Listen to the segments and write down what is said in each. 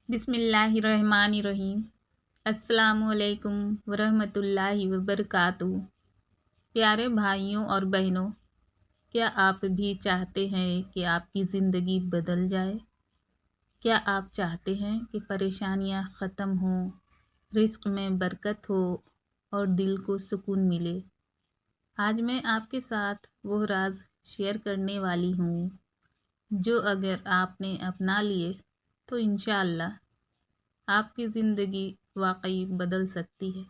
बिस्मिल्लाहिर्रहमानिर्रहीम। अस्सलामुअलैकुम वरहमतुल्लाहि वबरकातुहू। प्यारे भाइयों और बहनों, क्या आप भी चाहते हैं कि आपकी ज़िंदगी बदल जाए? क्या आप चाहते हैं कि परेशानियां ख़त्म हों, रिस्क में बरकत हो और दिल को सुकून मिले? आज मैं आपके साथ वो राज शेयर करने वाली हूँ जो अगर आपने अपना लिए तो इंशाअल्लाह आपकी ज़िंदगी वाकई बदल सकती है।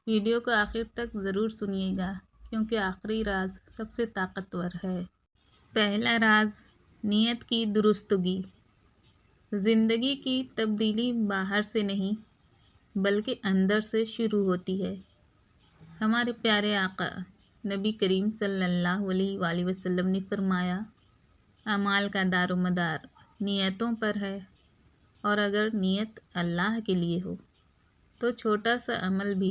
वीडियो को आखिर तक ज़रूर सुनिएगा क्योंकि आखिरी राज सबसे ताकतवर है। पहला राज, नीयत की दुरुस्तगी। ज़िंदगी की तब्दीली बाहर से नहीं बल्कि अंदर से शुरू होती है। हमारे प्यारे आका नबी करीम सल्लल्लाहु अलैहि वसल्लम ने फरमाया, अमाल का दारोमदार नीयतों पर है और अगर नीयत अल्लाह के लिए हो तो छोटा सा अमल भी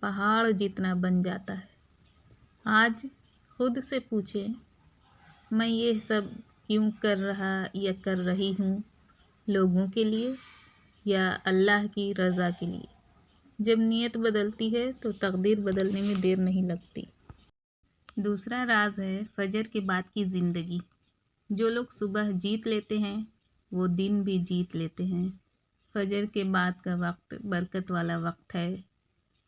पहाड़ जितना बन जाता है। आज खुद से पूछें, मैं ये सब क्यों कर रहा या कर रही हूँ? लोगों के लिए या अल्लाह की रज़ा के लिए? जब नीयत बदलती है तो तकदीर बदलने में देर नहीं लगती। दूसरा राज है फजर के बाद की ज़िंदगी। जो लोग सुबह जीत लेते हैं वो दिन भी जीत लेते हैं। फजर के बाद का वक्त बरकत वाला वक्त है,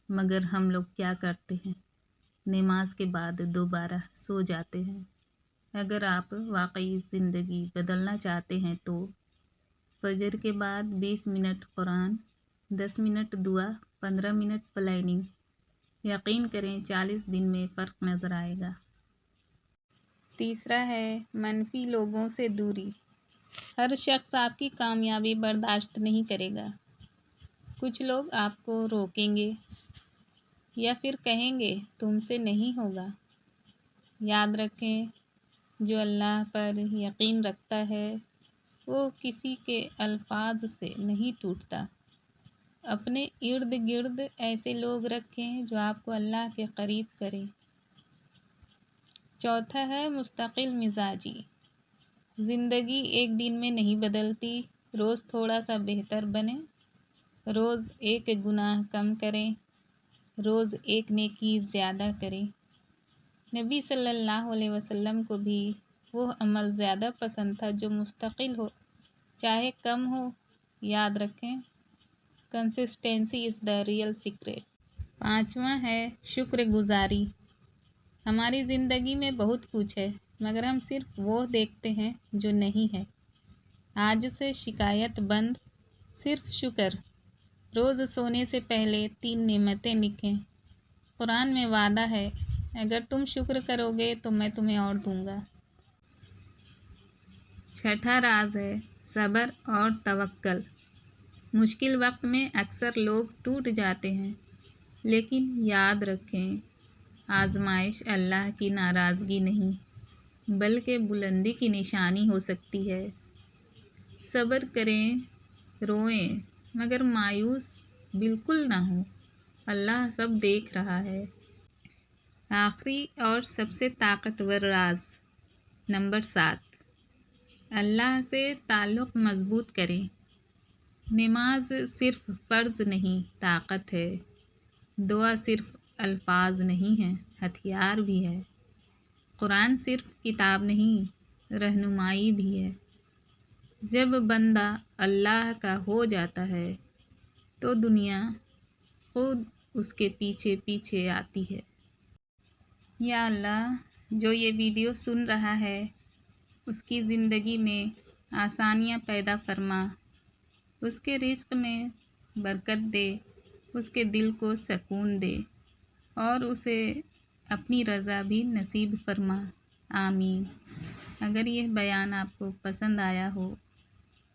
मगर हम लोग क्या करते हैं? नमाज के बाद दोबारा सो जाते हैं। अगर आप वाकई ज़िंदगी बदलना चाहते हैं तो फजर के बाद 20 मिनट कुरान, 10 मिनट दुआ, 15 मिनट प्लानिंग। यकीन करें 40 दिन में फ़र्क नज़र आएगा। तीसरा है मनफी लोगों से दूरी। हर शख्स आपकी कामयाबी बर्दाश्त नहीं करेगा। कुछ लोग आपको रोकेंगे या फिर कहेंगे तुमसे नहीं होगा। याद रखें, जो अल्लाह पर यकीन रखता है वो किसी के अल्फाज से नहीं टूटता। अपने इर्द गिर्द ऐसे लोग रखें जो आपको अल्लाह के करीब करें। चौथा है मुस्तकिल मिजाजी। ज़िंदगी एक दिन में नहीं बदलती। रोज़ थोड़ा सा बेहतर बने, रोज़ एक गुनाह कम करें, रोज़ एक नेकी ज़्यादा करें। नबी सल्लल्लाहु अलैहि वसल्लम को भी वो अमल ज़्यादा पसंद था जो मुस्तकिल हो, चाहे कम हो। याद रखें, consistency is the real secret. पांचवा है शुक्रगुजारी। हमारी ज़िंदगी में बहुत कुछ है मगर हम सिर्फ वो देखते हैं जो नहीं है। आज से शिकायत बंद, सिर्फ शुक्र। रोज़ सोने से पहले 3 नेमतें लिखें। कुरान में वादा है, अगर तुम शुक्र करोगे तो मैं तुम्हें और दूंगा। छठा राज है सब्र और तवक्कल। मुश्किल वक्त में अक्सर लोग टूट जाते हैं, लेकिन याद रखें, आजमाइश अल्लाह की नाराज़गी नहीं बल्कि बुलंदी की निशानी हो सकती है। सब्र करें, रोएं, मगर मायूस बिल्कुल ना हो। अल्लाह सब देख रहा है। आखिरी और सबसे ताकतवर राज, नंबर 7, अल्लाह से ताल्लुक़ मज़बूत करें। नमाज सिर्फ फ़र्ज़ नहीं, ताकत है। दुआ सिर्फ अल्फाज नहीं है, हथियार भी है। कुरान सिर्फ किताब नहीं, रहनुमाई भी है। जब बंदा अल्लाह का हो जाता है तो दुनिया खुद उसके पीछे पीछे आती है। या अल्लाह, जो ये वीडियो सुन रहा है उसकी ज़िंदगी में आसानियाँ पैदा फरमा, उसके रिस्क में बरकत दे, उसके दिल को सुकून दे और उसे अपनी रज़ा भी नसीब फरमा। आमीन। अगर यह बयान आपको पसंद आया हो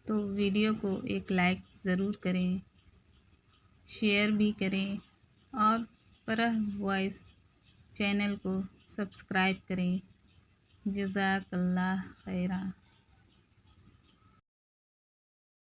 तो वीडियो को एक लाइक ज़रूर करें, शेयर भी करें और फरह वॉइस चैनल को सब्सक्राइब करें। जज़ाकल्लाह खैरा।